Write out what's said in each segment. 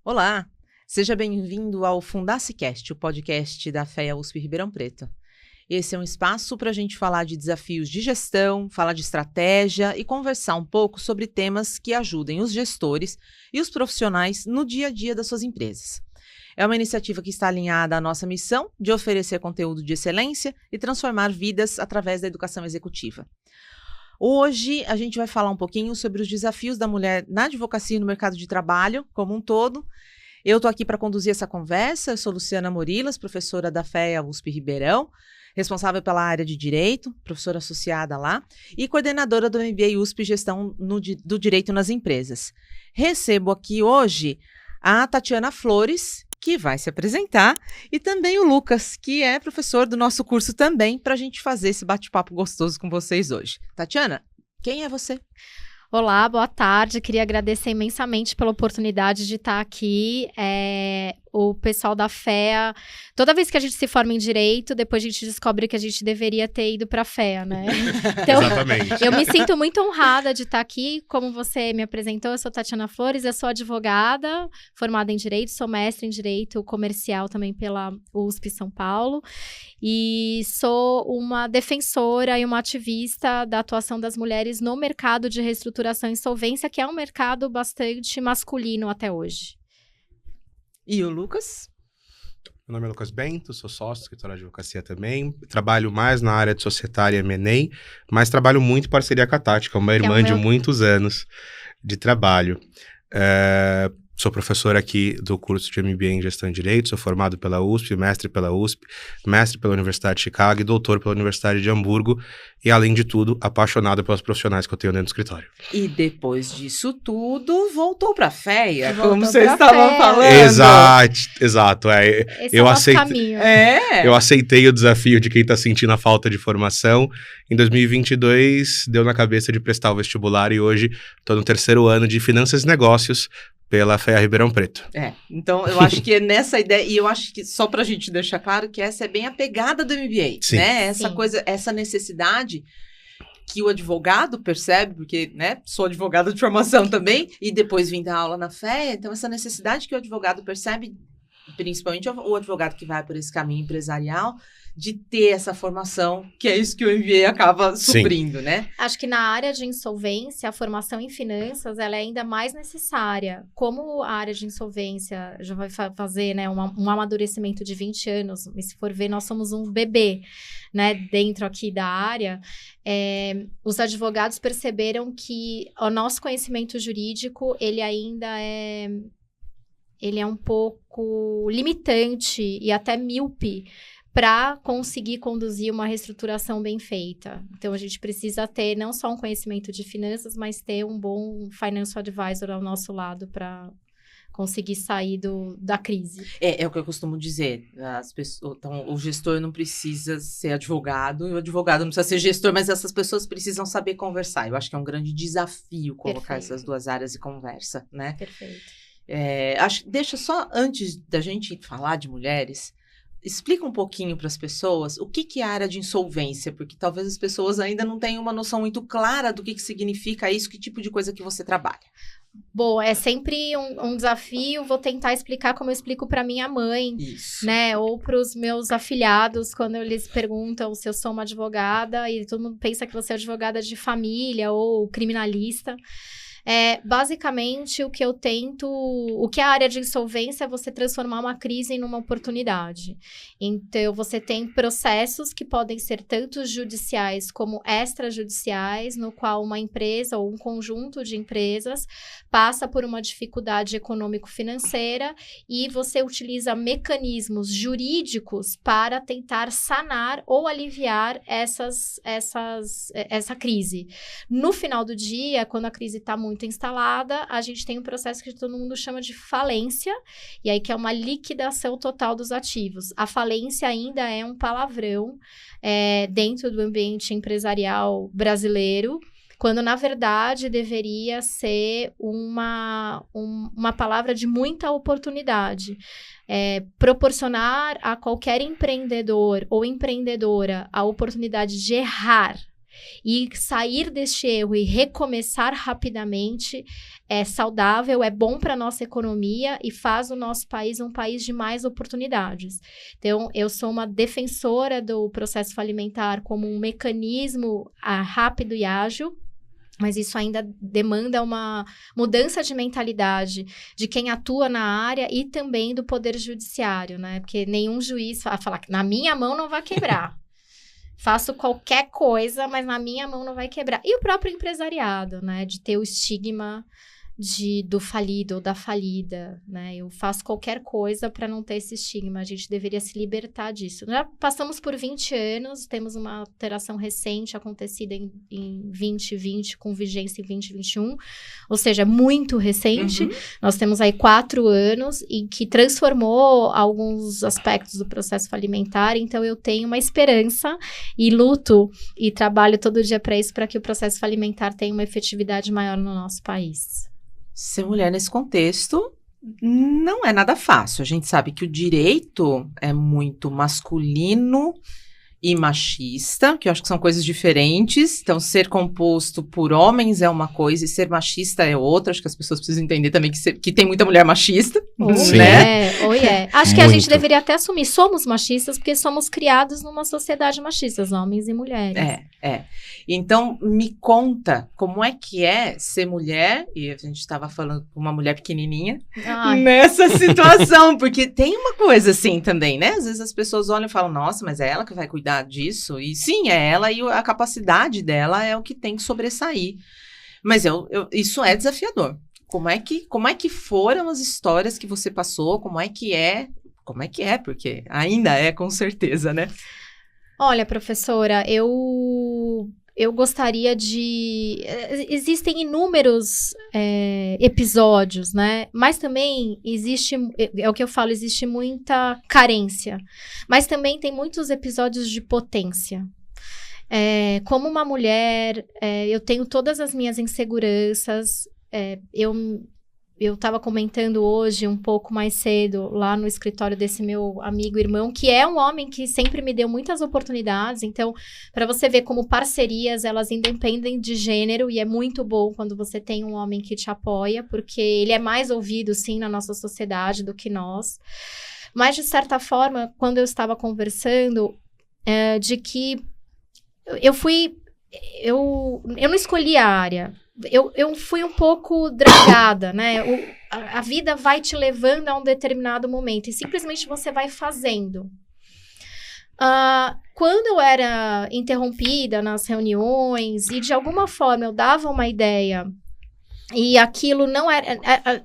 Olá, seja bem-vindo ao Fundacicast, o podcast da FEA USP Ribeirão Preto. Esse é um espaço para a gente falar de desafios de gestão, falar de estratégia e conversar um pouco sobre temas que ajudem os gestores e os profissionais no dia a dia das suas empresas. É uma iniciativa que está alinhada à nossa missão de oferecer conteúdo de excelência e transformar vidas através da educação executiva. Hoje a gente vai falar um pouquinho sobre os desafios da mulher na advocacia e no mercado de trabalho como um todo. Eu estou aqui para conduzir essa conversa. Eu sou Luciana Morilas, professora da FEA USP Ribeirão, responsável pela área de Direito, professora associada lá, e coordenadora do MBA USP Gestão do Direito nas Empresas. Recebo aqui hoje a Tatiana Flores, que vai se apresentar, e também o Lucas, que é professor do nosso curso também, para a gente fazer esse bate-papo gostoso com vocês hoje. Tatiana, quem é você? Olá, boa tarde. Queria agradecer imensamente pela oportunidade de estar aqui. O pessoal da FEA, toda vez que a gente se forma em Direito, depois a gente descobre que a gente deveria ter ido para a FEA, né? Então, exatamente. Eu me sinto muito honrada de estar aqui. Como você me apresentou, eu sou Tatiana Flores, eu sou advogada, formada em Direito, sou mestre em Direito Comercial também pela USP São Paulo. E sou uma defensora e uma ativista da atuação das mulheres no mercado de reestruturação e insolvência, que é um mercado bastante masculino até hoje. E o Lucas? Meu nome é Lucas Bento, sou sócio do escritório de advocacia também. Trabalho mais na área de societária e M&A, mas trabalho muito em parceria com a Tati, que é uma irmã de muitos anos de trabalho. Sou professor aqui do curso de MBA em Gestão de Direito, sou formado pela USP, mestre pela USP, mestre pela Universidade de Chicago e doutor pela Universidade de Hamburgo. E, além de tudo, apaixonado pelos profissionais que eu tenho dentro do escritório. E depois disso tudo, voltou para a FEA, como você estava falando. Exato. Esse é o nosso caminho. Eu aceitei o desafio de quem está sentindo a falta de formação. Em 2022, deu na cabeça de prestar o vestibular e hoje estou no 3º ano de Finanças e Negócios pela FEA Ribeirão Preto. Então eu acho que é nessa ideia, e eu acho que só pra gente deixar claro que essa é bem a pegada do MBA, Sim. né? Essa Sim. coisa, essa necessidade que o advogado percebe, porque, né, sou advogada de formação também, e depois vim dar aula na FEA, então essa necessidade que o advogado percebe, principalmente o advogado que vai por esse caminho empresarial, de ter essa formação, que é isso que o MBA acaba suprindo, né? Acho que na área de insolvência, a formação em finanças, ela é ainda mais necessária. Como a área de insolvência já vai fazer, né, um amadurecimento de 20 anos, e se for ver, nós somos um bebê, né, dentro aqui da área, os advogados perceberam que o nosso conhecimento jurídico, ele ainda ele é um pouco limitante e até míope para conseguir conduzir uma reestruturação bem feita. Então, a gente precisa ter não só um conhecimento de finanças, mas ter um bom financial advisor ao nosso lado para conseguir sair da crise. É o que eu costumo dizer. Então, o gestor não precisa ser advogado, e o advogado não precisa ser gestor, mas essas pessoas precisam saber conversar. Eu acho que é um grande desafio colocar essas duas áreas em conversa, né? Perfeito. Deixa só, antes da gente falar de mulheres, explica um pouquinho para as pessoas o que é a área de insolvência, porque talvez as pessoas ainda não tenham uma noção muito clara do que significa isso, que tipo de coisa que você trabalha. Bom, é sempre um desafio, vou tentar explicar como eu explico para minha mãe, Isso. né, ou para os meus afilhados, quando eles perguntam se eu sou uma advogada, e todo mundo pensa que você é advogada de família ou criminalista. Basicamente, o que é a área de insolvência é você transformar uma crise em uma oportunidade. Então, você tem processos que podem ser tanto judiciais como extrajudiciais, no qual uma empresa ou um conjunto de empresas passa por uma dificuldade econômico-financeira e você utiliza mecanismos jurídicos para tentar sanar ou aliviar essa crise. No final do dia, quando a crise está muito instalada, a gente tem um processo que todo mundo chama de falência, e aí que é uma liquidação total dos ativos. A falência ainda é um palavrão dentro do ambiente empresarial brasileiro, quando na verdade deveria ser uma palavra de muita oportunidade. Proporcionar a qualquer empreendedor ou empreendedora a oportunidade de errar E sair deste erro e recomeçar rapidamente é saudável, é bom para a nossa economia e faz o nosso país um país de mais oportunidades. Então, eu sou uma defensora do processo falimentar como um mecanismo rápido e ágil, mas isso ainda demanda uma mudança de mentalidade de quem atua na área e também do poder judiciário, né? Porque nenhum juiz vai falar que na minha mão não vai quebrar. Faço qualquer coisa, mas na minha mão não vai quebrar. E o próprio empresariado, né? De ter o estigma do falido ou da falida, né? Eu faço qualquer coisa para não ter esse estigma. A gente deveria se libertar disso. Já passamos por 20 anos, temos uma alteração recente acontecida em 2020, com vigência em 2021, ou seja, muito recente. Nós temos aí 4 anos e que transformou alguns aspectos do processo falimentar, então eu tenho uma esperança e luto e trabalho todo dia para isso, para que o processo falimentar tenha uma efetividade maior no nosso país. Ser mulher nesse contexto não é nada fácil. A gente sabe que o direito é muito masculino e machista, que eu acho que são coisas diferentes. Então, ser composto por homens é uma coisa e ser machista é outra. Acho que as pessoas precisam entender também que tem muita mulher machista, né? Acho que a gente deveria até assumir, somos machistas porque somos criados numa sociedade machista, homens e mulheres. Então, me conta como é que é ser mulher, e a gente estava falando com uma mulher pequenininha, nessa situação, porque tem uma coisa assim também, né? Às vezes as pessoas olham e falam, nossa, mas é ela que vai cuidar disso? E sim, é ela, e a capacidade dela é o que tem que sobressair. Mas isso é desafiador. Como é que foram as histórias que você passou? Como é que é? Porque ainda é, com certeza, né? Olha, professora, eu gostaria de... Existem inúmeros episódios, né? Mas também existe... É o que eu falo, existe muita carência. Mas também tem muitos episódios de potência. Como uma mulher, eu tenho todas as minhas inseguranças. Eu estava comentando hoje, um pouco mais cedo, lá no escritório desse meu amigo irmão, que é um homem que sempre me deu muitas oportunidades. Então, para você ver como parcerias, elas independem de gênero, e é muito bom quando você tem um homem que te apoia, porque ele é mais ouvido, sim, na nossa sociedade do que nós. Mas, de certa forma, quando eu estava conversando, de que eu não escolhi a área. Eu fui um pouco dragada, né? A vida vai te levando a um determinado momento e simplesmente você vai fazendo. Quando eu era interrompida nas reuniões e de alguma forma eu dava uma ideia e aquilo não era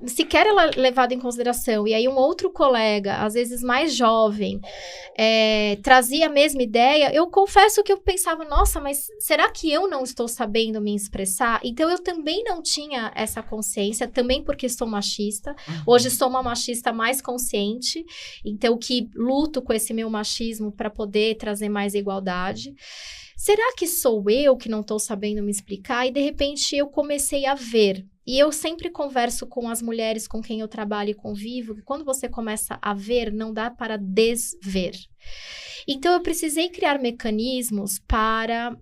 sequer levado em consideração, e aí um outro colega, às vezes mais jovem, trazia a mesma ideia, eu confesso que eu pensava, nossa, mas será que eu não estou sabendo me expressar? Então eu também não tinha essa consciência, também porque sou machista. Hoje sou uma machista mais consciente, então que luto com esse meu machismo para poder trazer mais igualdade. Será que sou eu que não estou sabendo me explicar? E, de repente, eu comecei a ver. E eu sempre converso com as mulheres com quem eu trabalho e convivo, que quando você começa a ver, não dá para desver. Então, eu precisei criar mecanismos para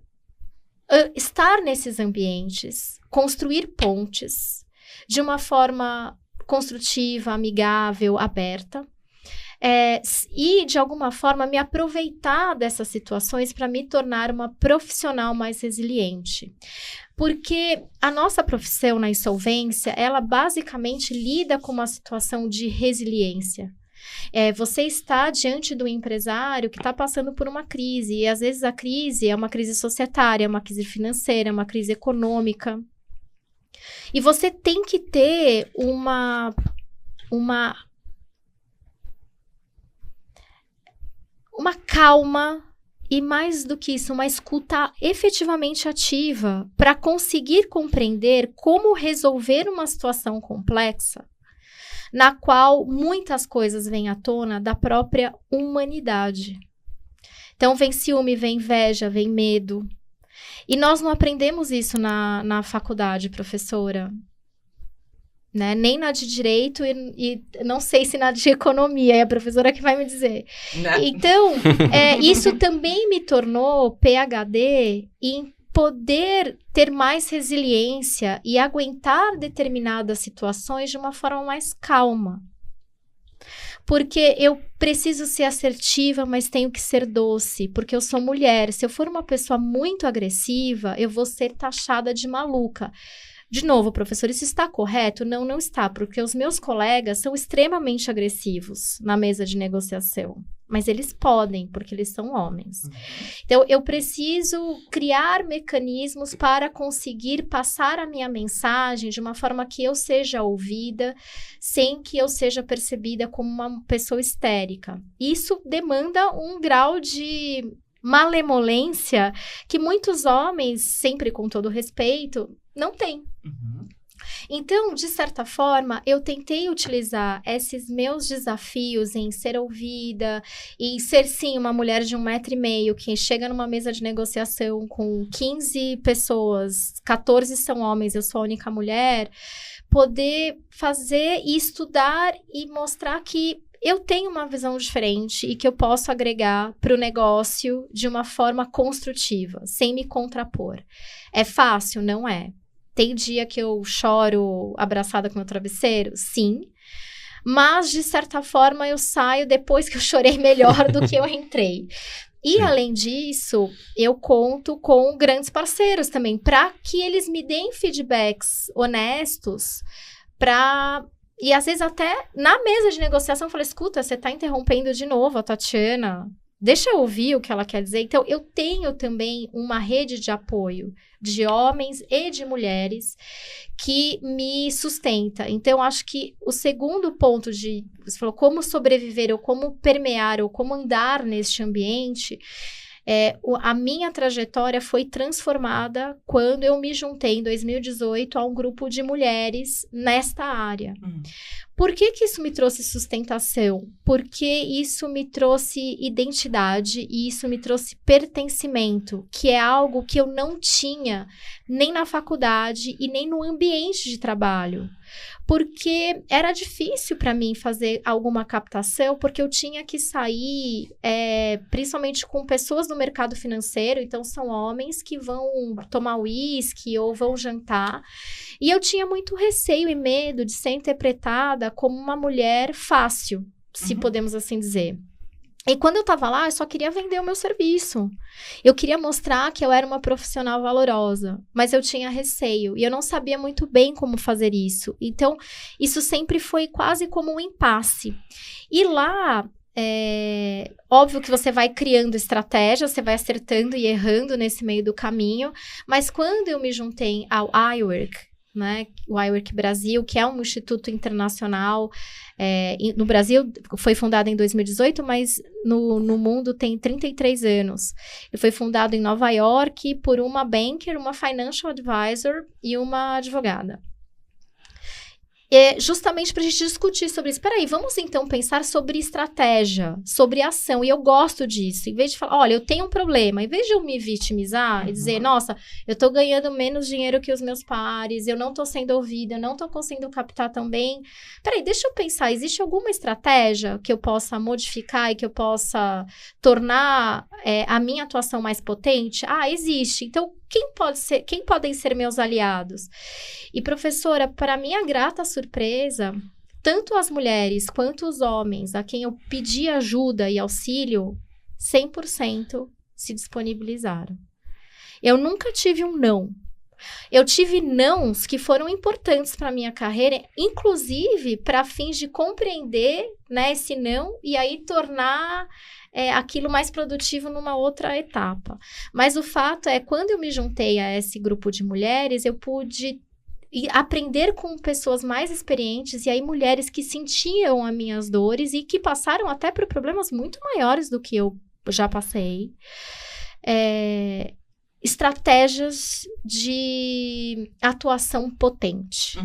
estar nesses ambientes, construir pontes, de uma forma construtiva, amigável, aberta. E, de alguma forma, me aproveitar dessas situações para me tornar uma profissional mais resiliente. Porque a nossa profissão na insolvência, ela basicamente lida com uma situação de resiliência. Você está diante do empresário que está passando por uma crise, e às vezes a crise é uma crise societária, é uma crise financeira, é uma crise econômica. E você tem que ter uma calma e, mais do que isso, uma escuta efetivamente ativa para conseguir compreender como resolver uma situação complexa na qual muitas coisas vêm à tona da própria humanidade. Então, vem ciúme, vem inveja, vem medo. E nós não aprendemos isso na faculdade, professora. Né? Nem na de Direito e não sei se na de Economia, é a professora que vai me dizer. Não. Então, isso também me tornou PhD em poder ter mais resiliência e aguentar determinadas situações de uma forma mais calma. Porque eu preciso ser assertiva, mas tenho que ser doce, porque eu sou mulher. Se eu for uma pessoa muito agressiva, eu vou ser taxada de maluca. De novo, professor, isso está correto? Não, não está, porque os meus colegas são extremamente agressivos na mesa de negociação. Mas eles podem, porque eles são homens. Então, eu preciso criar mecanismos para conseguir passar a minha mensagem de uma forma que eu seja ouvida, sem que eu seja percebida como uma pessoa histérica. Isso demanda um grau de malemolência que muitos homens, sempre com todo respeito, não têm. Então, de certa forma, eu tentei utilizar esses meus desafios em ser ouvida e ser, sim, uma mulher de 1,5 m que chega numa mesa de negociação com 15 pessoas, 14 são homens, eu sou a única mulher, poder fazer e estudar e mostrar que eu tenho uma visão diferente e que eu posso agregar para o negócio de uma forma construtiva, sem me contrapor. É fácil? Não é. Tem dia que eu choro abraçada com meu travesseiro? Sim. Mas, de certa forma, eu saio depois que eu chorei melhor do que eu entrei. E, sim, além disso, eu conto com grandes parceiros também, para que eles me deem feedbacks honestos, e às vezes até na mesa de negociação eu falei, escuta, você está interrompendo de novo a Tatiana, deixa eu ouvir o que ela quer dizer. Então, eu tenho também uma rede de apoio de homens e de mulheres que me sustenta. Então, acho que o segundo ponto você falou como sobreviver, ou como permear, ou como andar neste ambiente, a minha trajetória foi transformada quando eu me juntei em 2018 a um grupo de mulheres nesta área. Por que isso me trouxe sustentação? Porque isso me trouxe identidade e isso me trouxe pertencimento, que é algo que eu não tinha nem na faculdade e nem no ambiente de trabalho. Porque era difícil para mim fazer alguma captação, porque eu tinha que sair, principalmente com pessoas do mercado financeiro, então são homens que vão tomar uísque ou vão jantar, e eu tinha muito receio e medo de ser interpretada como uma mulher fácil, se podemos assim dizer. E quando eu estava lá, eu só queria vender o meu serviço. Eu queria mostrar que eu era uma profissional valorosa, mas eu tinha receio e eu não sabia muito bem como fazer isso. Então, isso sempre foi quase como um impasse. E lá, óbvio que você vai criando estratégias, você vai acertando e errando nesse meio do caminho, mas quando eu me juntei ao iWork, né, o iWork Brasil, que é um instituto internacional, no Brasil foi fundado em 2018, mas no mundo tem 33 anos. Ele foi fundado em Nova York por uma banker, uma financial advisor e uma advogada. Justamente para a gente discutir sobre isso. Peraí, vamos então pensar sobre estratégia, sobre ação. E eu gosto disso. Em vez de falar, olha, eu tenho um problema. Em vez de eu me vitimizar e dizer, nossa, eu estou ganhando menos dinheiro que os meus pares, eu não estou sendo ouvida, eu não estou conseguindo captar tão bem. Peraí, deixa eu pensar, existe alguma estratégia que eu possa modificar e que eu possa tornar a minha atuação mais potente? Ah, existe. Então, quem podem ser meus aliados? E, professora, para minha grata surpresa, tanto as mulheres quanto os homens a quem eu pedi ajuda e auxílio, 100% se disponibilizaram. Eu nunca tive um não. Eu tive nãos que foram importantes para a minha carreira, inclusive para fins de compreender, né, esse não e aí tornar aquilo mais produtivo numa outra etapa. Mas o fato é, quando eu me juntei a esse grupo de mulheres, eu pude aprender com pessoas mais experientes e aí mulheres que sentiam as minhas dores e que passaram até por problemas muito maiores do que eu já passei. Estratégias de atuação potente.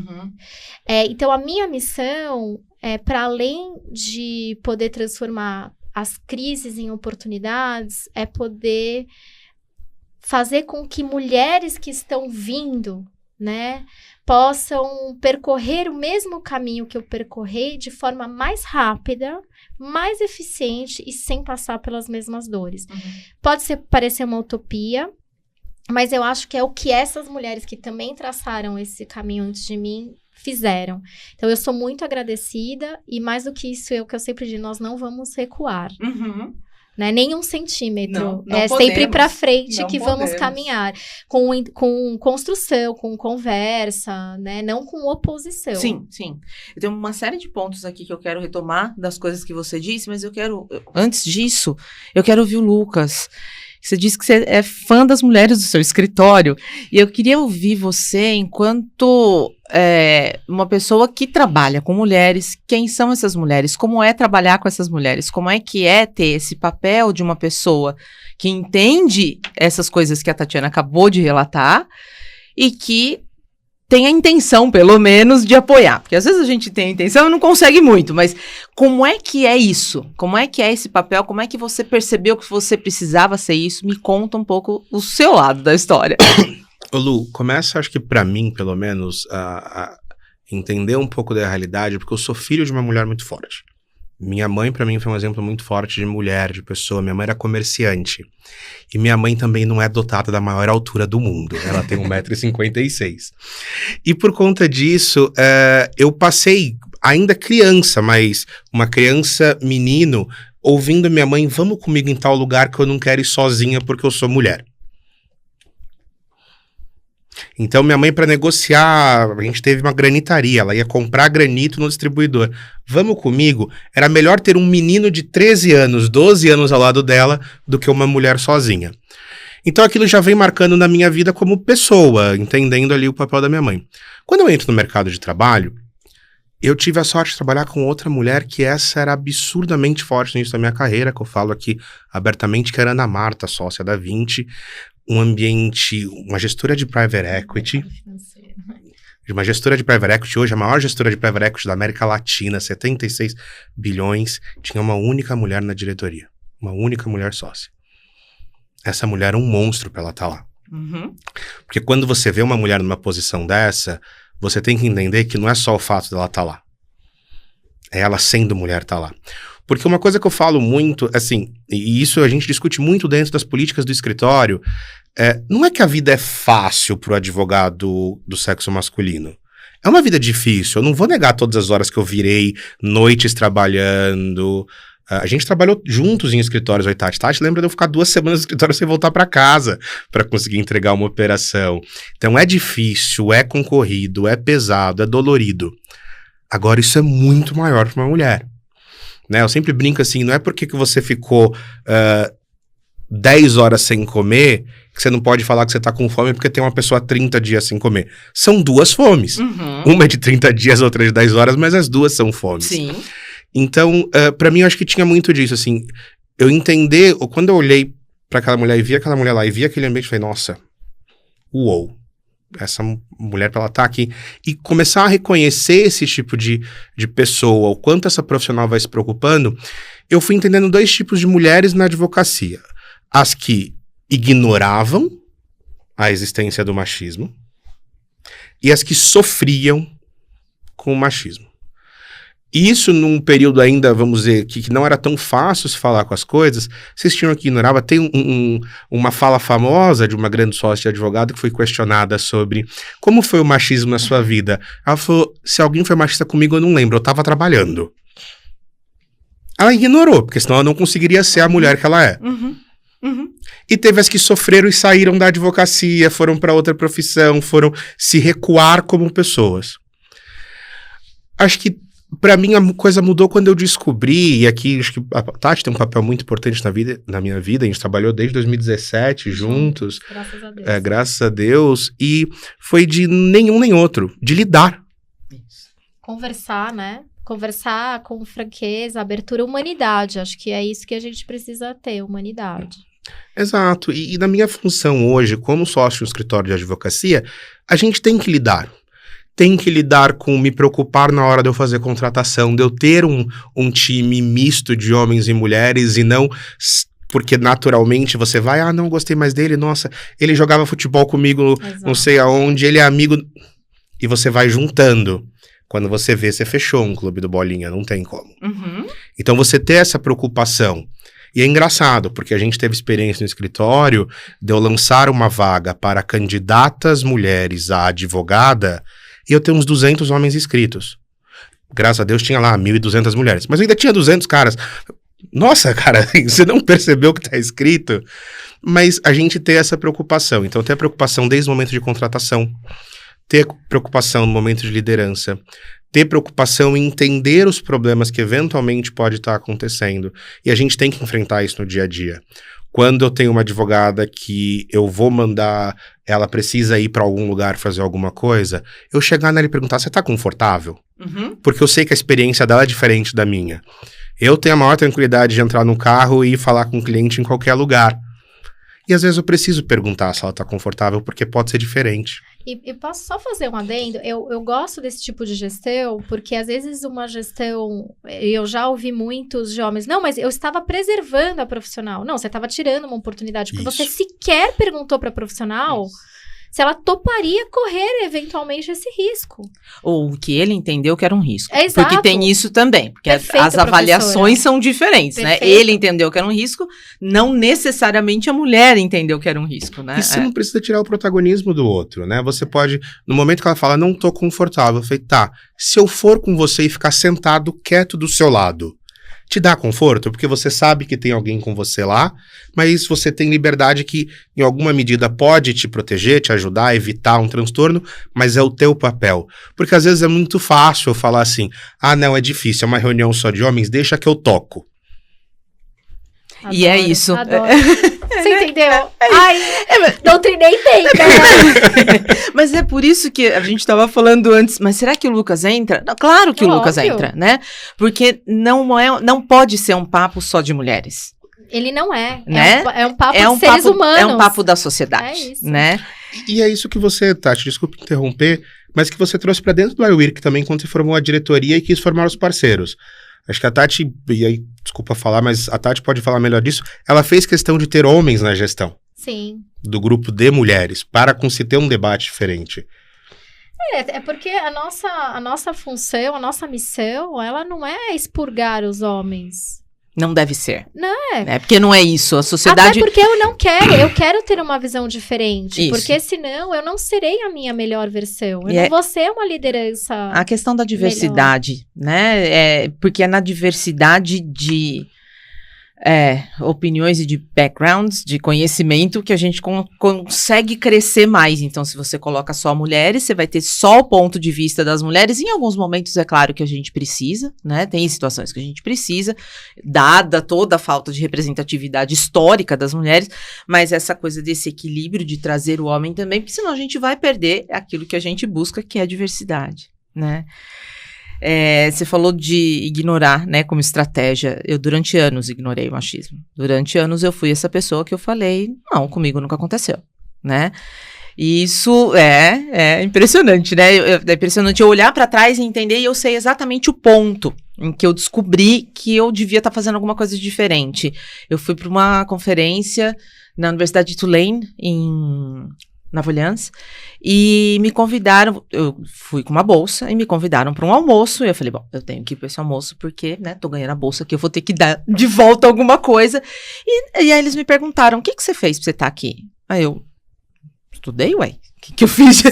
Então, a minha missão para além de poder transformar as crises em oportunidades, é poder fazer com que mulheres que estão vindo, né, possam percorrer o mesmo caminho que eu percorri de forma mais rápida, mais eficiente e sem passar pelas mesmas dores. Pode parecer uma utopia, Mas eu acho que é o que essas mulheres que também traçaram esse caminho antes de mim fizeram. Então, eu sou muito agradecida e mais do que isso, é o que eu sempre digo, nós não vamos recuar. Uhum. Né? Nem 1 centímetro. Não é podemos, sempre para frente não que podemos. vamos caminhar. Com construção, com conversa, né? Não com oposição. Sim, sim. Eu tenho uma série de pontos aqui que eu quero retomar das coisas que você disse, mas antes disso, eu quero ouvir o Lucas. Você disse que você é fã das mulheres do seu escritório, e eu queria ouvir você enquanto uma pessoa que trabalha com mulheres. Quem são essas mulheres? Como é trabalhar com essas mulheres? Como é que é ter esse papel de uma pessoa que entende essas coisas que a Tatiana acabou de relatar e que tem a intenção, pelo menos, de apoiar. Porque às vezes a gente tem a intenção e não consegue muito, mas como é que é isso? Como é que é esse papel? Como é que você percebeu que você precisava ser isso? Me conta um pouco o seu lado da história. Ô Lu, começa, acho que pra mim, pelo menos, a entender um pouco da realidade, porque eu sou filho de uma mulher muito forte. Minha mãe, pra mim, foi um exemplo muito forte de mulher, de pessoa. Minha mãe era comerciante. E minha mãe também não é dotada da maior altura do mundo. Ela tem 1,56 m. E por conta disso, eu passei, ainda criança, mas uma criança menino, ouvindo minha mãe, vamos comigo em tal lugar que eu não quero ir sozinha porque eu sou mulher. Então, minha mãe, para negociar, a gente teve uma granitaria, ela ia comprar granito no distribuidor. Vamos comigo? Era melhor ter um menino de 13 anos, 12 anos ao lado dela, do que uma mulher sozinha. Então, aquilo já vem marcando na minha vida como pessoa, entendendo ali o papel da minha mãe. Quando eu entro no mercado de trabalho, eu tive a sorte de trabalhar com outra mulher que essa era absurdamente forte no início da minha carreira, que eu falo aqui abertamente, que era a Ana Marta, sócia da 20, um ambiente, uma gestora de private equity, hoje a maior gestora de private equity da América Latina, 76 bilhões, tinha uma única mulher na diretoria, uma única mulher sócia. Essa mulher era um monstro para ela estar lá. Uhum. Porque quando você vê uma mulher numa posição dessa, você tem que entender que não é só o fato dela estar lá, é ela sendo mulher estar lá. Porque uma coisa que eu falo muito, assim, e isso a gente discute muito dentro das políticas do escritório, não é que a vida é fácil pro advogado do sexo masculino. É uma vida difícil, eu não vou negar todas as horas que eu virei, noites trabalhando. A gente trabalhou juntos em escritórios, oi Tati. Tati, lembra de eu ficar 2 semanas no escritório sem voltar para casa para conseguir entregar uma operação. Então é difícil, é concorrido, é pesado, é dolorido. Agora isso é muito maior para uma mulher. Né? Eu sempre brinco assim, não é porque que você ficou 10 horas sem comer que você não pode falar que você tá com fome porque tem uma pessoa 30 dias sem comer. São 2 fomes. Uhum. Uma é de 30 dias, outra é de 10 horas, mas as 2 são fomes. Sim. Então, pra mim, eu acho que tinha muito disso, assim, eu entender, quando eu olhei pra aquela mulher e vi aquela mulher lá e vi aquele ambiente, eu falei, nossa, uou, essa mulher pra ela tá aqui, e começar a reconhecer esse tipo de pessoa, o quanto essa profissional vai se preocupando, eu fui entendendo 2 tipos de mulheres na advocacia. As que ignoravam a existência do machismo e as que sofriam com o machismo. Isso num período ainda, vamos dizer, que não era tão fácil se falar com as coisas, vocês tinham que ignorar. Tem uma fala famosa de uma grande sócia de advogado que foi questionada sobre como foi o machismo na sua vida. Ela falou, se alguém foi machista comigo, eu não lembro, eu tava trabalhando. Ela ignorou, porque senão ela não conseguiria ser a mulher que ela é. Uhum. Uhum. E teve as que sofreram e saíram da advocacia, foram para outra profissão, foram se recuar como pessoas. Acho que pra mim a coisa mudou quando eu descobri, e aqui acho que a Tati tem um papel muito importante na minha vida, a gente trabalhou desde 2017 juntos. Graças a Deus. Graças a Deus, e foi de nenhum nem outro, de lidar. Conversar, né? Conversar com franqueza, abertura, humanidade. Acho que é isso que a gente precisa ter, humanidade. Exato, e na minha função hoje, como sócio de um escritório de advocacia, a gente tem que lidar. Tem que lidar com me preocupar na hora de eu fazer contratação, de eu ter um time misto de homens e mulheres e não porque naturalmente você vai, não gostei mais dele, nossa, ele jogava futebol comigo, exato, não sei aonde, ele é amigo, e você vai juntando. Quando você vê, você fechou um clube do Bolinha, não tem como. Uhum. Então você ter essa preocupação E é engraçado, porque a gente teve experiência no escritório de eu lançar uma vaga para candidatas mulheres a advogada e eu tenho uns 200 homens inscritos. Graças a Deus tinha lá 1.200 mulheres, mas ainda tinha 200 caras. Nossa, cara, você não percebeu o que está escrito? Mas a gente tem essa preocupação. Então, tem a preocupação desde o momento de contratação, ter preocupação no momento de liderança, ter preocupação em entender os problemas que eventualmente pode estar acontecendo. E a gente tem que enfrentar isso no dia a dia. Quando eu tenho uma advogada que eu vou mandar, ela precisa ir para algum lugar fazer alguma coisa, eu chegar nela e perguntar, você está confortável? Uhum. Porque eu sei que a experiência dela é diferente da minha. Eu tenho a maior tranquilidade de entrar no carro e falar com o cliente em qualquer lugar. E às vezes eu preciso perguntar se ela está confortável, porque pode ser diferente. E posso só fazer um adendo? Eu gosto desse tipo de gestão, porque às vezes uma gestão, eu já ouvi muitos de homens, não, mas eu estava preservando a profissional. Não, você estava tirando uma oportunidade, porque você sequer perguntou para a profissional se ela toparia correr eventualmente esse risco. Ou que ele entendeu que era um risco. Exato. Porque tem isso também, porque Perfeito, as avaliações são diferentes, Perfeito. né? Ele entendeu que era um risco, não necessariamente a mulher entendeu que era um risco, né? E você não precisa tirar o protagonismo do outro, né? Você pode, no momento que ela fala, não tô confortável, eu falei, tá, se eu for com você e ficar sentado quieto do seu lado, te dá conforto? Porque você sabe que tem alguém com você lá, mas você tem liberdade que, em alguma medida, pode te proteger, te ajudar a evitar um transtorno, mas é o teu papel. Porque às vezes é muito fácil eu falar assim, ah, não, é difícil, é uma reunião só de homens, deixa que eu toco. Adoro, e é isso. Adoro. Você entendeu? Ai, doutrinei bem, né? Mas é por isso que a gente estava falando antes, mas será que o Lucas entra? Não, claro que o Lucas entra, né? Porque não pode ser um papo só de mulheres. Ele não é. Né? É um papo de seres humanos. É um papo da sociedade, É isso. né? E é isso que você, Tati, desculpa interromper, mas que você trouxe para dentro do iWork também, quando você formou a diretoria e quis formar os parceiros. Acho que a Tati, e aí, desculpa falar, mas a Tati pode falar melhor disso, ela fez questão de ter homens na gestão. Sim. Do grupo de mulheres, para se ter um debate diferente. É porque a nossa função, a nossa missão, ela não é expurgar os homens. Não deve ser. Não é. Porque não é isso. A sociedade... Até porque eu não quero. Eu quero ter uma visão diferente. Isso. Porque senão eu não serei a minha melhor versão. Eu E não vou ser uma liderança. A questão da diversidade, né? Porque é na diversidade de opiniões e de backgrounds, de conhecimento, que a gente consegue crescer mais. Então, se você coloca só mulheres, você vai ter só o ponto de vista das mulheres. Em alguns momentos, é claro que a gente precisa, né? Tem situações que a gente precisa, dada toda a falta de representatividade histórica das mulheres, mas essa coisa desse equilíbrio de trazer o homem também, porque senão a gente vai perder aquilo que a gente busca, que é a diversidade, né? Você falou de ignorar, né, como estratégia. Eu, durante anos, ignorei o machismo. Durante anos, eu fui essa pessoa que eu falei, não, comigo nunca aconteceu, né? E isso é impressionante, né? É impressionante eu olhar para trás e entender, e eu sei exatamente o ponto em que eu descobri que eu devia estar fazendo alguma coisa diferente. Eu fui para uma conferência na Universidade de Tulane, em Nova Orleans, e me convidaram, eu fui com uma bolsa, e me convidaram para um almoço, e eu falei, bom, eu tenho que ir para esse almoço, porque, né, tô ganhando a bolsa aqui, eu vou ter que dar de volta alguma coisa, e aí eles me perguntaram, o que você fez para você estar aqui? Aí eu, estudei, ué, o que eu fiz?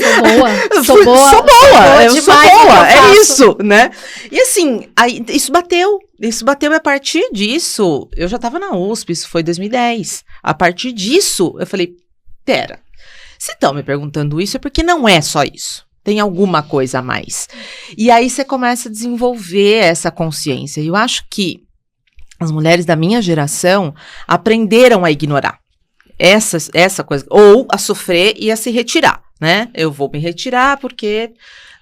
Sou boa. Sou boa, eu sou boa, é isso, né? E assim, aí, isso bateu, e a partir disso, eu já tava na USP, isso foi 2010, a partir disso, eu falei, pera, se estão me perguntando isso, é porque não é só isso. Tem alguma coisa a mais. E aí você começa a desenvolver essa consciência. E eu acho que as mulheres da minha geração aprenderam a ignorar essa coisa. Ou a sofrer e a se retirar, né? Eu vou me retirar porque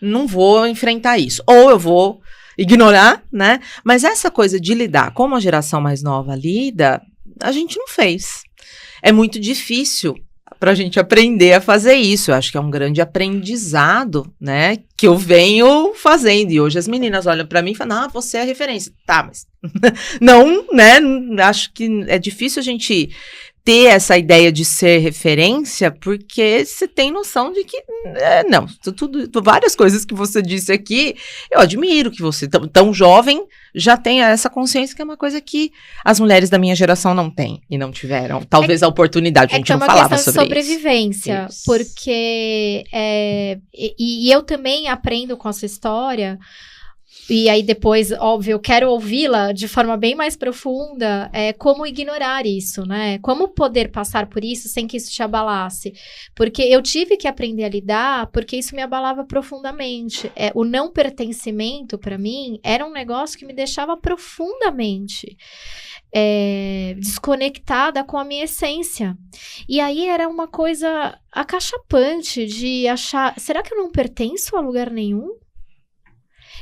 não vou enfrentar isso. Ou eu vou ignorar, né? Mas essa coisa de lidar como a geração mais nova lida, a gente não fez. É muito difícil pra gente aprender a fazer isso. Eu acho que é um grande aprendizado, né, que eu venho fazendo. E hoje as meninas olham pra mim e falam, você é a referência. Tá, mas não, né, acho que é difícil a gente ter essa ideia de ser referência, porque você tem noção de que, várias coisas que você disse aqui, eu admiro que você, tão jovem, já tenha essa consciência, que é uma coisa que as mulheres da minha geração não têm e não tiveram. Talvez a oportunidade, a gente não falava sobre isso. É uma questão de sobrevivência, porque, e eu também aprendo com a sua história. E aí depois, óbvio, eu quero ouvi-la de forma bem mais profunda, como ignorar isso, né? Como poder passar por isso sem que isso te abalasse? Porque eu tive que aprender a lidar, porque isso me abalava profundamente. O não pertencimento, para mim, era um negócio que me deixava profundamente desconectada com a minha essência. E aí era uma coisa acachapante de achar, será que eu não pertenço a lugar nenhum?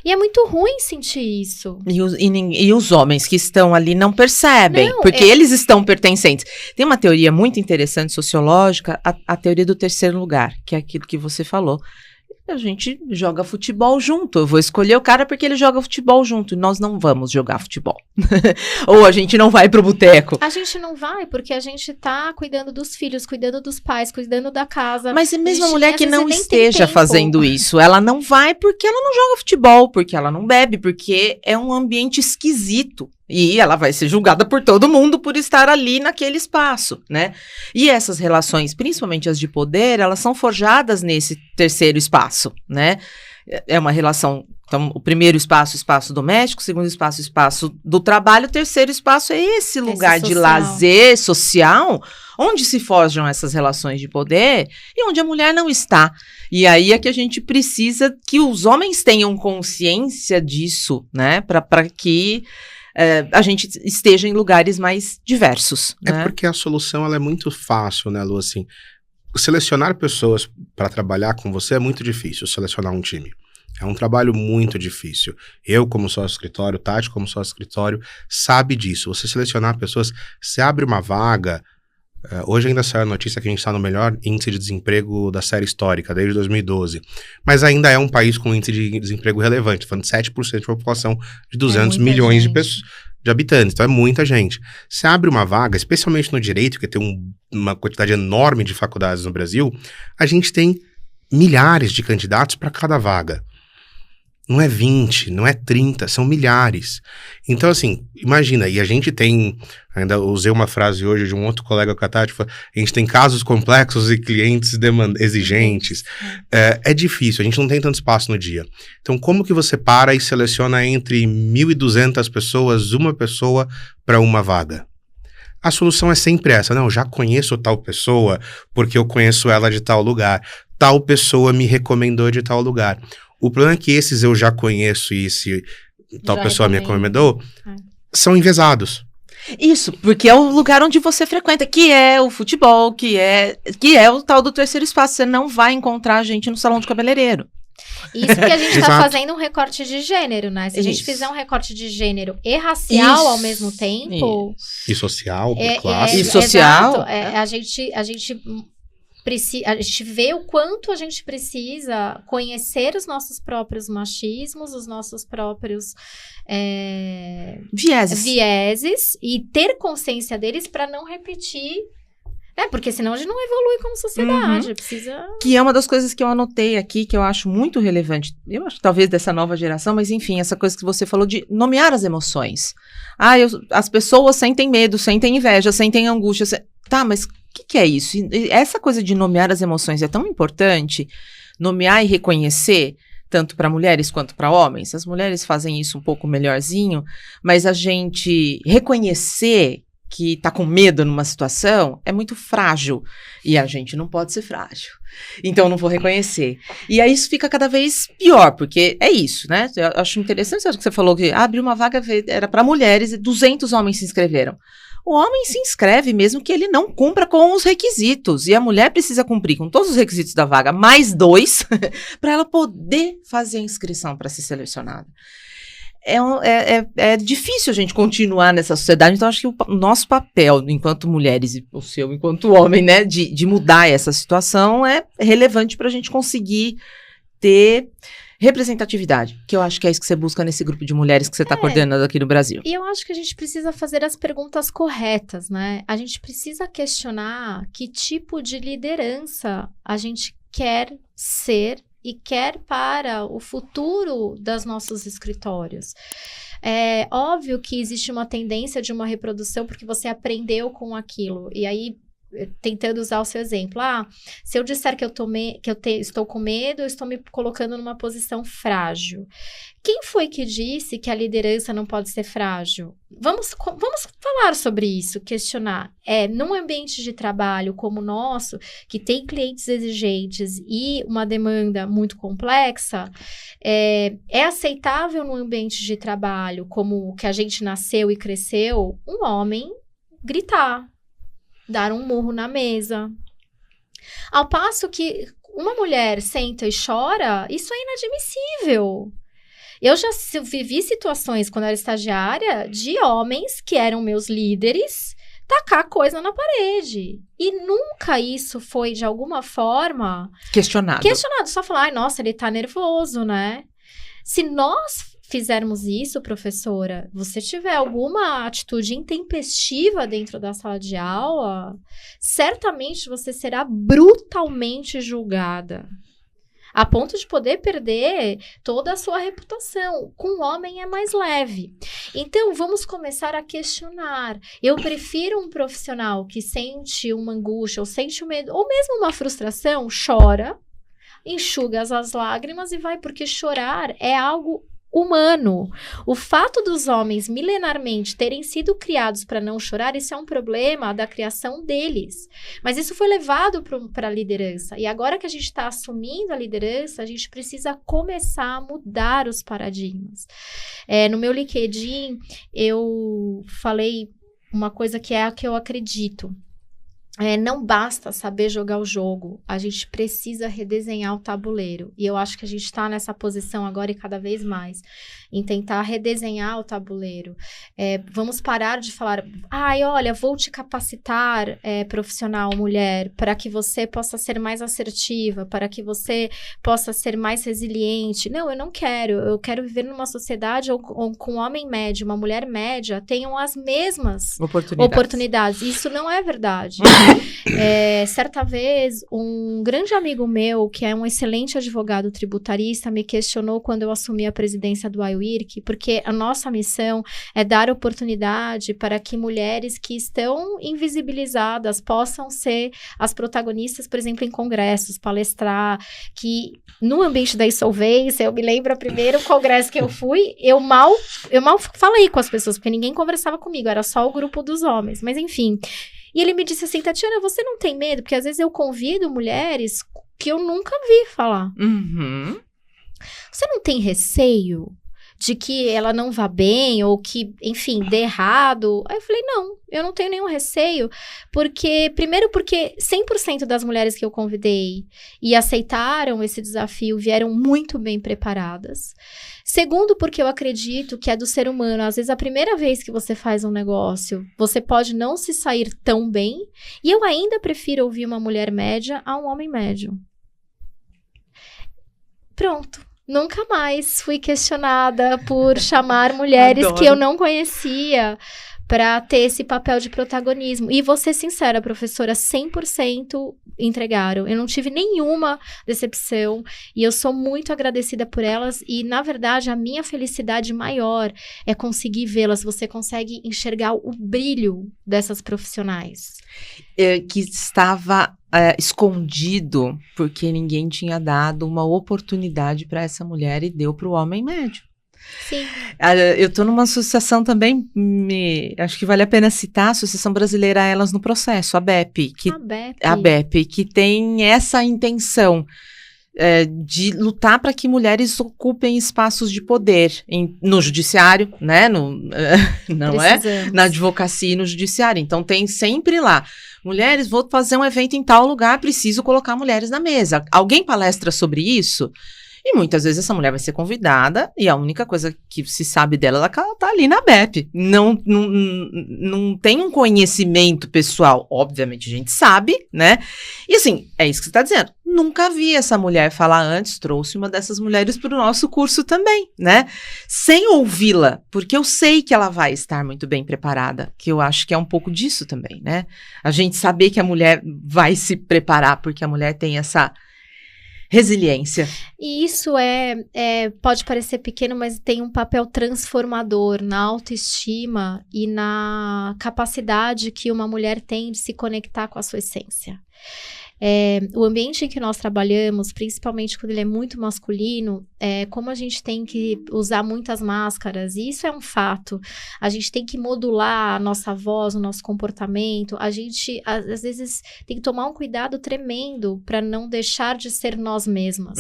E é muito ruim sentir isso. E os homens que estão ali não percebem, porque eles estão pertencentes. Tem uma teoria muito interessante, sociológica, a teoria do terceiro lugar, que é aquilo que você falou. A gente joga futebol junto. Eu vou escolher o cara porque ele joga futebol junto. E nós não vamos jogar futebol. Ou a gente não vai pro boteco. A gente não vai porque a gente tá cuidando dos filhos, cuidando dos pais, cuidando da casa. Mas e mesmo a mulher que não esteja fazendo isso, ela não vai porque ela não joga futebol, porque ela não bebe, porque é um ambiente esquisito. E ela vai ser julgada por todo mundo por estar ali naquele espaço, né? E essas relações, principalmente as de poder, elas são forjadas nesse terceiro espaço, né? É uma relação, então, o primeiro espaço doméstico, o segundo espaço do trabalho, o terceiro espaço é esse lugar de lazer social, onde se forjam essas relações de poder e onde a mulher não está. E aí é que a gente precisa que os homens tenham consciência disso, né? Para que a gente esteja em lugares mais diversos. Né? Porque a solução ela é muito fácil, né, Lu? Assim, selecionar pessoas para trabalhar com você é muito difícil, selecionar um time. É um trabalho muito difícil. Eu, como sócio-escritório, Tati, como sócio-escritório, sabe disso. Você selecionar pessoas, você abre uma vaga. Hoje ainda saiu a notícia que a gente está no melhor índice de desemprego da série histórica, desde 2012. Mas ainda é um país com índice de desemprego relevante, falando de 7% de população de 200 milhões de habitantes. Então é muita gente. Você abre uma vaga, especialmente no direito, que tem uma quantidade enorme de faculdades no Brasil, a gente tem milhares de candidatos para cada vaga. Não é 20, não é 30, são milhares. Então, assim, imagina, e a gente tem, ainda usei uma frase hoje de um outro colega com a Tati, a gente tem casos complexos e clientes exigentes. É difícil, a gente não tem tanto espaço no dia. Então, como que você para e seleciona entre 1.200 pessoas, uma pessoa para uma vaga? A solução é sempre essa, não, eu já conheço tal pessoa porque eu conheço ela de tal lugar, tal pessoa me recomendou de tal lugar. O problema é que esses eu já conheço e se tal pessoa me recomendou, são enviesados. Isso, porque é o lugar onde você frequenta, que é o futebol, que é o tal do terceiro espaço. Você não vai encontrar gente no salão de cabeleireiro. Isso porque a gente está fazendo um recorte de gênero, né? Se a gente fizer um recorte de gênero e racial ao mesmo tempo... E social, por classe. E social. Exato, a gente vê o quanto a gente precisa conhecer os nossos próprios machismos, os nossos próprios vieses e ter consciência deles para não repetir, porque senão a gente não evolui como sociedade. Precisa... Que é uma das coisas que eu anotei aqui, que eu acho muito relevante, eu acho que talvez dessa nova geração, mas enfim, essa coisa que você falou de nomear as emoções. As pessoas sentem medo, sentem inveja, sentem angústia. Tá, mas o que é isso? Essa coisa de nomear as emoções é tão importante, nomear e reconhecer, tanto para mulheres quanto para homens. As mulheres fazem isso um pouco melhorzinho, mas a gente reconhecer que tá com medo numa situação é muito frágil, e a gente não pode ser frágil. Então, eu não vou reconhecer. E aí, isso fica cada vez pior, porque é isso, né? Eu acho interessante que você falou que abriu uma vaga, era para mulheres e 200 homens se inscreveram. O homem se inscreve mesmo que ele não cumpra com os requisitos. E a mulher precisa cumprir com todos os requisitos da vaga, mais 2, para ela poder fazer a inscrição para ser selecionada. É difícil a gente continuar nessa sociedade, então acho que o nosso papel, enquanto mulheres, e o seu enquanto homem, né, de mudar essa situação é relevante para a gente conseguir ter Representatividade, que eu acho que é isso que você busca nesse grupo de mulheres que você está coordenando aqui no Brasil. E eu acho que a gente precisa fazer as perguntas corretas, né? A gente precisa questionar que tipo de liderança a gente quer ser e quer para o futuro dos nossos escritórios. É óbvio que existe uma tendência de uma reprodução porque você aprendeu com aquilo. E aí, tentando usar o seu exemplo, se eu disser que estou com medo, eu estou me colocando numa posição frágil. Quem foi que disse que a liderança não pode ser frágil? Vamos falar sobre isso, questionar. Num ambiente de trabalho como o nosso, que tem clientes exigentes e uma demanda muito complexa, é aceitável no ambiente de trabalho, como que a gente nasceu e cresceu, um homem gritar, dar um murro na mesa. Ao passo que uma mulher senta e chora, isso é inadmissível. Eu já vivi situações, quando eu era estagiária, de homens que eram meus líderes, tacar coisa na parede. E nunca isso foi, de alguma forma... Questionado. Só falar, nossa, ele tá nervoso, né? Se nós fizermos isso, professora, você tiver alguma atitude intempestiva dentro da sala de aula, certamente você será brutalmente julgada, a ponto de poder perder toda a sua reputação. Com o homem é mais leve. Então, vamos começar a questionar. Eu prefiro um profissional que sente uma angústia, ou sente um medo, ou mesmo uma frustração, chora, enxuga as lágrimas e vai, porque chorar é algo humano. O fato dos homens milenarmente terem sido criados para não chorar, isso é um problema da criação deles. Mas isso foi levado para a liderança. E agora que a gente está assumindo a liderança, a gente precisa começar a mudar os paradigmas. No meu LinkedIn, eu falei uma coisa que é a que eu acredito. Não basta saber jogar o jogo, a gente precisa redesenhar o tabuleiro. E eu acho que a gente está nessa posição agora e cada vez mais, em tentar redesenhar o tabuleiro. Vamos parar de falar, olha, vou te capacitar, profissional, mulher, para que você possa ser mais assertiva, para que você possa ser mais resiliente. Não, eu não quero. Eu quero viver numa sociedade onde com um homem médio, uma mulher média, tenham as mesmas oportunidades. Isso não é verdade. Certa vez, um grande amigo meu, que é um excelente advogado tributarista, me questionou quando eu assumi a presidência do IWIRC, porque a nossa missão é dar oportunidade para que mulheres que estão invisibilizadas possam ser as protagonistas, por exemplo, em congressos, palestrar, que no ambiente da insolvência, eu me lembro o primeiro congresso que eu fui, eu mal falei com as pessoas, porque ninguém conversava comigo, era só o grupo dos homens, mas enfim. E ele me disse assim, Tatiana, você não tem medo? Porque às vezes eu convido mulheres que eu nunca vi falar. Uhum. Você não tem receio de que ela não vá bem ou que, enfim, dê errado? Aí eu falei, não, eu não tenho nenhum receio. Primeiro porque 100% das mulheres que eu convidei e aceitaram esse desafio vieram muito bem preparadas. Segundo, porque eu acredito que é do ser humano. Às vezes, a primeira vez que você faz um negócio, você pode não se sair tão bem. E eu ainda prefiro ouvir uma mulher média a um homem médio. Pronto. Nunca mais fui questionada por chamar mulheres que eu não conhecia para ter esse papel de protagonismo. E vou ser sincera, professora, 100% entregaram. Eu não tive nenhuma decepção e eu sou muito agradecida por elas e, na verdade, a minha felicidade maior é conseguir vê-las. Você consegue enxergar o brilho dessas profissionais. Que estava escondido porque ninguém tinha dado uma oportunidade para essa mulher e deu para o homem médio. Sim. Eu estou numa associação também, acho que vale a pena citar, a Associação Brasileira Elas no Processo, a BEP, que tem essa intenção de lutar para que mulheres ocupem espaços de poder no judiciário, né? Na advocacia e no judiciário. Então tem sempre lá, mulheres, vou fazer um evento em tal lugar, preciso colocar mulheres na mesa. Alguém palestra sobre isso? E muitas vezes essa mulher vai ser convidada e a única coisa que se sabe dela é que ela tá ali na BEP. Não tem um conhecimento pessoal. Obviamente a gente sabe, né? E assim, é isso que você tá dizendo. Nunca vi essa mulher falar antes, trouxe uma dessas mulheres para o nosso curso também, né? Sem ouvi-la, porque eu sei que ela vai estar muito bem preparada, que eu acho que é um pouco disso também, né? A gente saber que a mulher vai se preparar, porque a mulher tem essa resiliência. E isso pode parecer pequeno, mas tem um papel transformador na autoestima e na capacidade que uma mulher tem de se conectar com a sua essência. O ambiente em que nós trabalhamos, principalmente quando ele é muito masculino, como a gente tem que usar muitas máscaras, e isso é um fato, a gente tem que modular a nossa voz, o nosso comportamento, a gente às vezes tem que tomar um cuidado tremendo para não deixar de ser nós mesmas.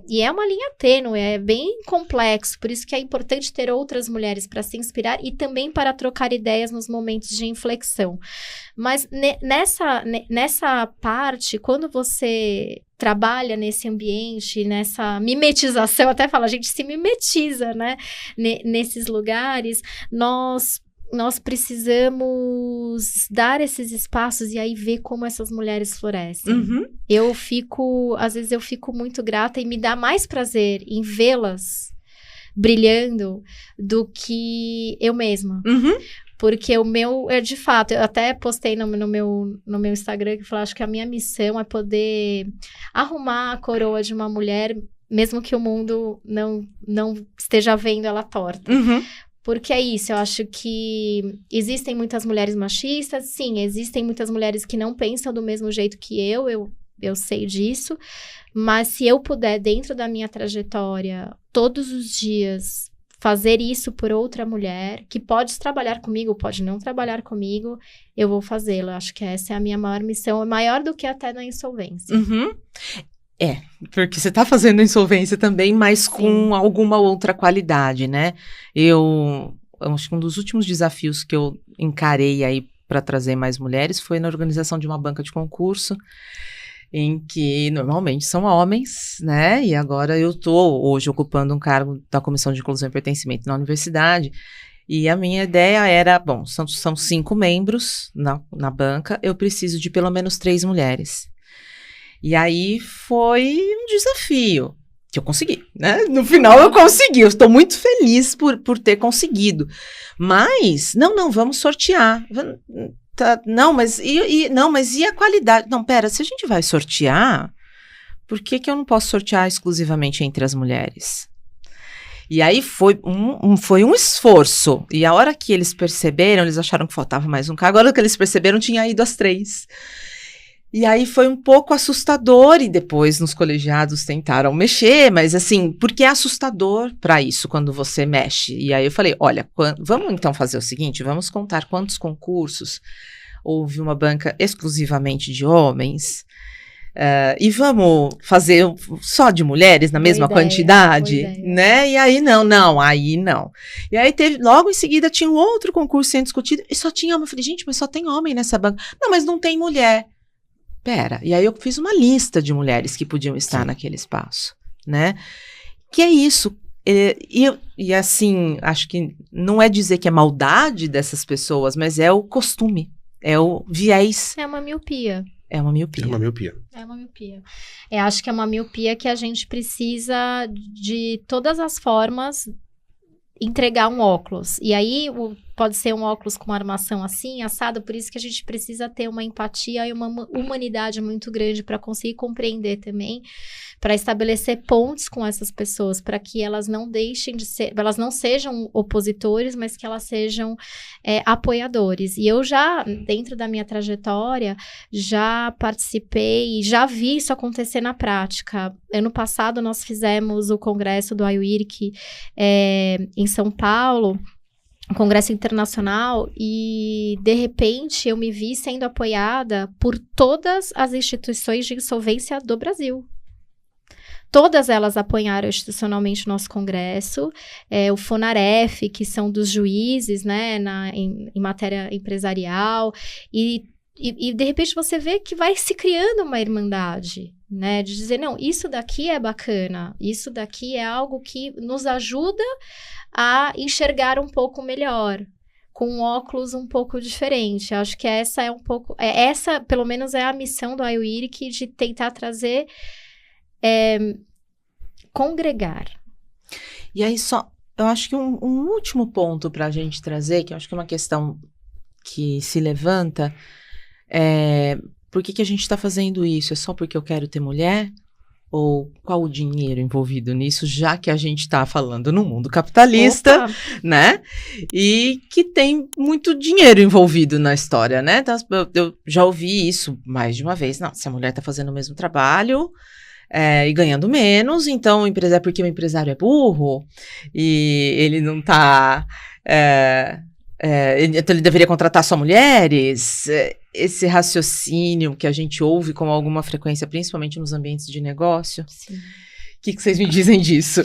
E é uma linha tênue, é bem complexo, por isso que é importante ter outras mulheres para se inspirar e também para trocar ideias nos momentos de inflexão. Mas nessa parte, quando você trabalha nesse ambiente, nessa mimetização, até fala, a gente se mimetiza, né? Nesses lugares, nós precisamos dar esses espaços e aí ver como essas mulheres florescem. Às vezes eu fico muito grata e me dá mais prazer em vê-las brilhando do que eu mesma. Porque o meu, de fato, eu até postei no meu Instagram que eu falei, acho que a minha missão é poder arrumar a coroa de uma mulher, mesmo que o mundo não esteja vendo ela torta. Porque é isso, eu acho que existem muitas mulheres machistas, sim, existem muitas mulheres que não pensam do mesmo jeito que eu sei disso, mas se eu puder, dentro da minha trajetória, todos os dias, fazer isso por outra mulher, que pode trabalhar comigo, pode não trabalhar comigo, eu vou fazê-lo. Acho que essa é a minha maior missão, é maior do que até na insolvência. Porque você está fazendo insolvência também, mas com alguma outra qualidade, né? Eu acho que um dos últimos desafios que eu encarei aí para trazer mais mulheres foi na organização de uma banca de concurso, em que normalmente são homens, né? E agora eu estou hoje ocupando um cargo da Comissão de Inclusão e Pertencimento na universidade, e a minha ideia era, são 5 membros na banca, eu preciso de pelo menos 3 mulheres. E aí foi um desafio, que eu consegui, né? No final eu consegui, eu estou muito feliz por ter conseguido. Mas, não, vamos sortear. Não, mas e a qualidade? Não, pera, se a gente vai sortear, por que eu não posso sortear exclusivamente entre as mulheres? E aí foi um esforço. E a hora que eles perceberam, eles acharam que faltava mais um cargo. A hora que eles perceberam, tinha ido as 3. E aí foi um pouco assustador, e depois nos colegiados tentaram mexer, mas assim, porque é assustador para isso quando você mexe. E aí eu falei, olha, vamos então fazer o seguinte, vamos contar quantos concursos houve uma banca exclusivamente de homens, e vamos fazer só de mulheres na mesma quantidade, né? E aí aí não. E aí logo em seguida tinha um outro concurso sendo discutido, e só tinha homem. Eu falei, gente, mas só tem homem nessa banca. Não, mas não tem mulher. Pera, e aí eu fiz uma lista de mulheres que podiam estar naquele espaço, né? Que é isso. E assim, acho que não é dizer que é maldade dessas pessoas, mas é o costume, é o viés. É uma miopia. É uma miopia. Acho que é uma miopia que a gente precisa, de todas as formas, entregar um óculos. E aí, pode ser um óculos com uma armação assim, assado, por isso que a gente precisa ter uma empatia e uma humanidade muito grande para conseguir compreender também, para estabelecer pontes com essas pessoas, para que elas não deixem de ser, elas não sejam opositores, mas que elas sejam apoiadores. E eu já, dentro da minha trajetória, já participei, já vi isso acontecer na prática. Ano passado, nós fizemos o congresso do IWIRC em São Paulo, um congresso internacional, e de repente eu me vi sendo apoiada por todas as instituições de insolvência do Brasil. Todas elas apoiaram institucionalmente o nosso congresso, o FONAREF, que são dos juízes, né, em matéria empresarial, e de repente você vê que vai se criando uma irmandade, né, de dizer, não, isso daqui é bacana, isso daqui é algo que nos ajuda a enxergar um pouco melhor. com um óculos um pouco diferente. Acho que essa é um pouco... essa, pelo menos, é a missão do Ayurvedic, de tentar trazer... congregar. E aí, eu acho que um último ponto para a gente trazer, que eu acho que é uma questão que se levanta, por que a gente está fazendo isso? É só porque eu quero ter mulher? Ou qual o dinheiro envolvido nisso, já que a gente está falando no mundo capitalista, né? E que tem muito dinheiro envolvido na história, né? Então, eu já ouvi isso mais de uma vez. Não, se a mulher está fazendo o mesmo trabalho e ganhando menos, então é porque o empresário é burro e ele não está... então ele deveria contratar só mulheres. Esse raciocínio que a gente ouve com alguma frequência, principalmente nos ambientes de negócio. O que vocês me dizem disso?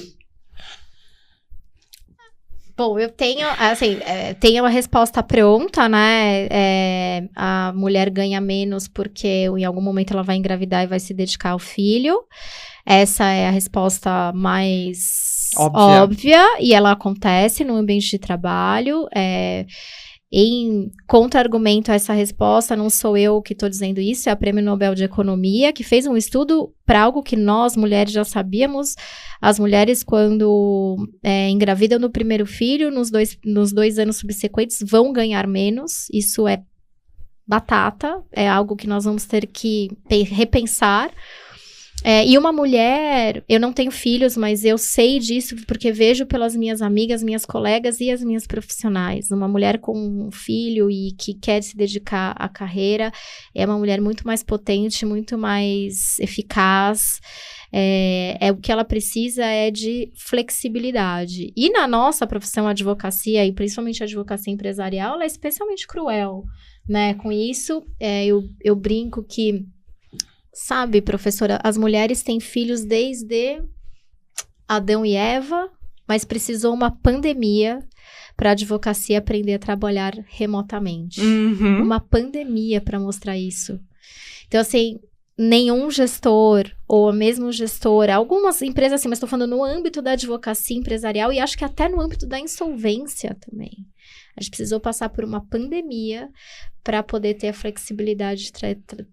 Bom, eu tenho, assim, tenho a resposta pronta, né? A mulher ganha menos porque em algum momento ela vai engravidar e vai se dedicar ao filho. Essa é a resposta mais óbvia e ela acontece no ambiente de trabalho. Em contra-argumento a essa resposta, não sou eu que estou dizendo isso, é a Prêmio Nobel de Economia, que fez um estudo para algo que nós, mulheres, já sabíamos. As mulheres, quando engravidam no primeiro filho, nos 2 anos subsequentes, vão ganhar menos. Isso é batata, é algo que nós vamos ter que repensar. E uma mulher, eu não tenho filhos, mas eu sei disso porque vejo pelas minhas amigas, minhas colegas e as minhas profissionais. Uma mulher com um filho e que quer se dedicar à carreira é uma mulher muito mais potente, muito mais eficaz. O que ela precisa é de flexibilidade. E na nossa profissão, a advocacia, e principalmente a advocacia empresarial, ela é especialmente cruel, né? Com isso, eu brinco que... Sabe, professora, as mulheres têm filhos desde Adão e Eva, mas precisou uma pandemia para a advocacia aprender a trabalhar remotamente. Uhum. Uma pandemia para mostrar isso. Então, assim, nenhum gestor, ou mesmo gestora, algumas empresas assim, mas estou falando no âmbito da advocacia empresarial e acho que até no âmbito da insolvência também. A gente precisou passar por uma pandemia para poder ter a flexibilidade de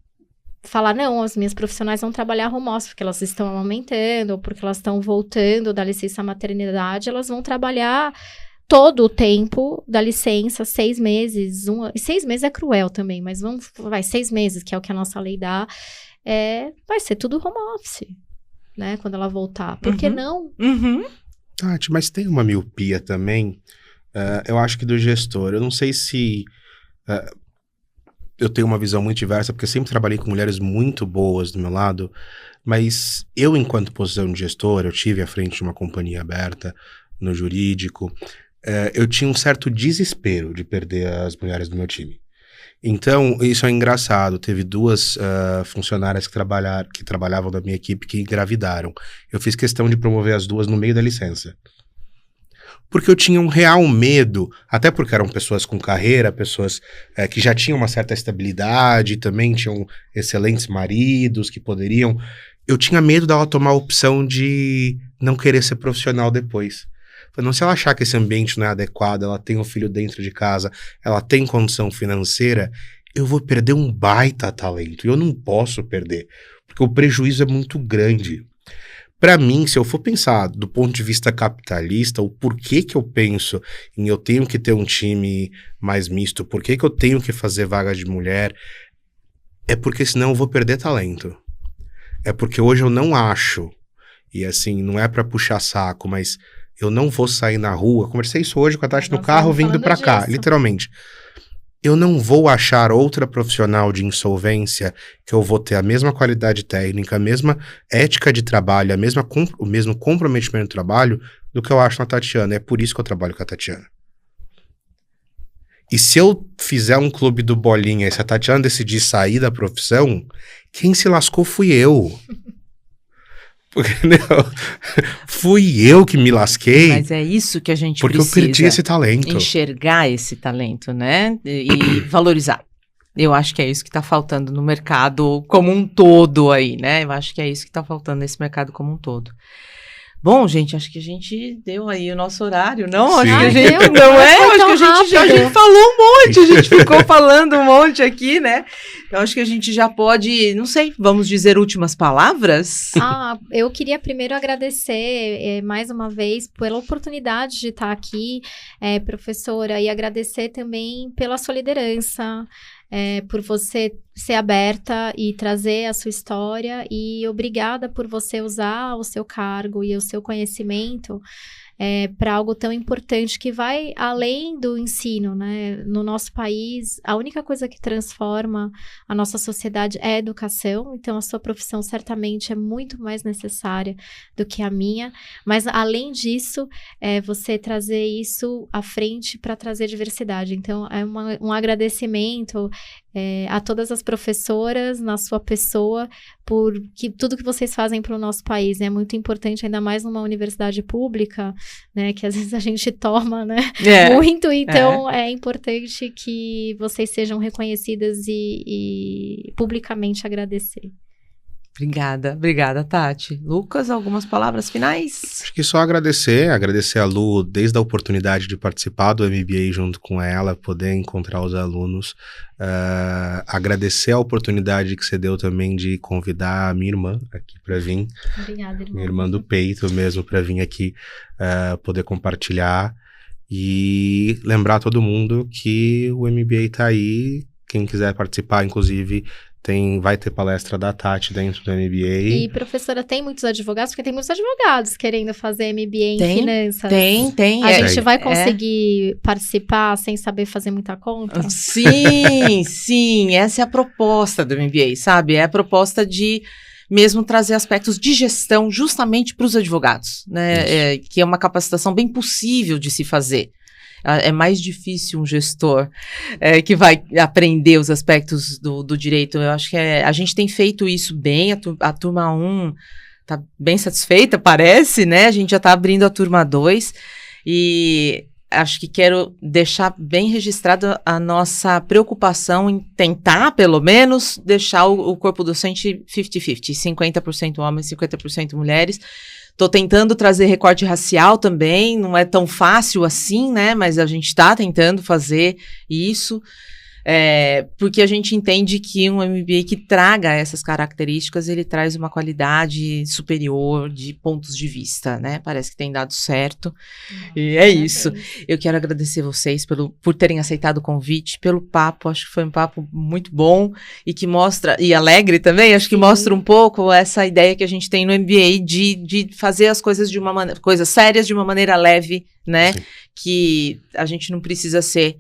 falar, não, as minhas profissionais vão trabalhar home office porque elas estão aumentando, ou porque elas estão voltando da licença maternidade, elas vão trabalhar todo o tempo da licença, 6 meses, e 6 meses é cruel também, mas 6 meses, que é o que a nossa lei dá, vai ser tudo home office, né, quando ela voltar. Por que não? Uhum. Tati, mas tem uma miopia também, eu acho que do gestor, eu não sei se... eu tenho uma visão muito diversa, porque eu sempre trabalhei com mulheres muito boas do meu lado, mas eu, enquanto posição de gestor, eu tive à frente de uma companhia aberta no jurídico, eu tinha um certo desespero de perder as mulheres do meu time. Então, isso é engraçado, teve 2 funcionárias que trabalhavam da minha equipe que engravidaram. Eu fiz questão de promover as 2 no meio da licença. Porque eu tinha um real medo, até porque eram pessoas com carreira, pessoas que já tinham uma certa estabilidade, também tinham excelentes maridos que poderiam... Eu tinha medo dela tomar a opção de não querer ser profissional depois. Não, se ela achar que esse ambiente não é adequado, ela tem um filho dentro de casa, ela tem condição financeira, eu vou perder um baita talento. E eu não posso perder, porque o prejuízo é muito grande. Para mim, se eu for pensar do ponto de vista capitalista, o porquê que eu penso em eu tenho que ter um time mais misto, porquê que eu tenho que fazer vaga de mulher, é porque senão eu vou perder talento. É porque hoje eu não acho, e assim, não é para puxar saco, mas eu não vou sair na rua, conversei isso hoje com a Tati no carro vindo para cá, literalmente. Eu não vou achar outra profissional de insolvência que eu vou ter a mesma qualidade técnica, a mesma ética de trabalho, o mesmo comprometimento no trabalho do que eu acho na Tatiana. É por isso que eu trabalho com a Tatiana. E se eu fizer um clube do Bolinha e se a Tatiana decidir sair da profissão, quem se lascou fui eu. Fui eu que me lasquei. Mas é isso que a gente porque precisa. Porque eu perdi esse talento. Enxergar esse talento, né? E valorizar. Eu acho que é isso que está faltando no mercado como um todo aí, né? Eu acho que é isso que está faltando nesse mercado como um todo. Bom, gente, acho que a gente deu aí o nosso horário, não? Sim. Acho que a gente não é? Acho que a gente já a gente falou um monte, a gente ficou falando um monte aqui, né? Eu acho que a gente já pode, não sei, vamos dizer últimas palavras? Eu queria primeiro agradecer mais uma vez pela oportunidade de estar aqui, professora, e agradecer também pela sua liderança, por você ser aberta e trazer a sua história, e obrigada por você usar o seu cargo e o seu conhecimento para algo tão importante que vai além do ensino, né? No nosso país, a única coisa que transforma a nossa sociedade é a educação, então a sua profissão certamente é muito mais necessária do que a minha, mas além disso, você trazer isso à frente para trazer diversidade. Então, é um agradecimento a todas as professoras, na sua pessoa, por tudo que vocês fazem para o nosso país, né? É muito importante, ainda mais numa universidade pública, né? Que às vezes a gente toma, né? Muito, então é importante que vocês sejam reconhecidas e publicamente agradecer. Obrigada, Tati. Lucas, algumas palavras finais? Acho que só agradecer a Lu desde a oportunidade de participar do MBA junto com ela, poder encontrar os alunos, agradecer a oportunidade que você deu também de convidar a minha irmã aqui para vir. Obrigada, irmã. Minha irmã do peito mesmo, para vir aqui poder compartilhar e lembrar todo mundo que o MBA tá aí, quem quiser participar, inclusive... Vai ter palestra da Tati dentro do MBA. E, professora, tem muitos advogados? Porque tem muitos advogados querendo fazer MBA em finanças. Tem. A gente vai conseguir participar sem saber fazer muita conta? Sim. Essa é a proposta do MBA, sabe? É a proposta de mesmo trazer aspectos de gestão justamente para os advogados, né? Que é uma capacitação bem possível de se fazer. É mais difícil um gestor que vai aprender os aspectos do direito. Eu acho que a gente tem feito isso bem. A turma 1 está bem satisfeita, parece, né? A gente já está abrindo a turma 2 e acho que quero deixar bem registrada a nossa preocupação em tentar, pelo menos, deixar o corpo docente 50-50, 50% homens, 50% mulheres. Estou tentando trazer recorte racial também, não é tão fácil assim, né? Mas a gente está tentando fazer isso, porque a gente entende que um MBA que traga essas características, ele traz uma qualidade superior de pontos de vista, né? Parece que tem dado certo. E é isso. Eu quero agradecer vocês por terem aceitado o convite, pelo papo. Acho que foi um papo muito bom e que mostra, e alegre também, acho que mostra um pouco essa ideia que a gente tem no MBA de fazer as coisas coisas sérias de uma maneira leve, né? Sim. Que a gente não precisa ser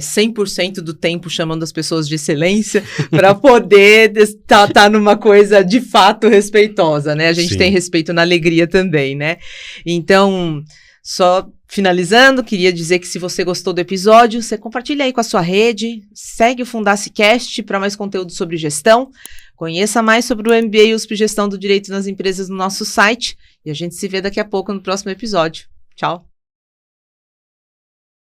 100% do tempo chamando as pessoas de excelência para poder tá numa coisa de fato respeitosa, né? A gente tem respeito na alegria também, né? Então, só finalizando, queria dizer que se você gostou do episódio, você compartilha aí com a sua rede, segue o Fundacicast para mais conteúdo sobre gestão, conheça mais sobre o MBA USP Gestão do Direito nas Empresas no nosso site e a gente se vê daqui a pouco no próximo episódio. Tchau!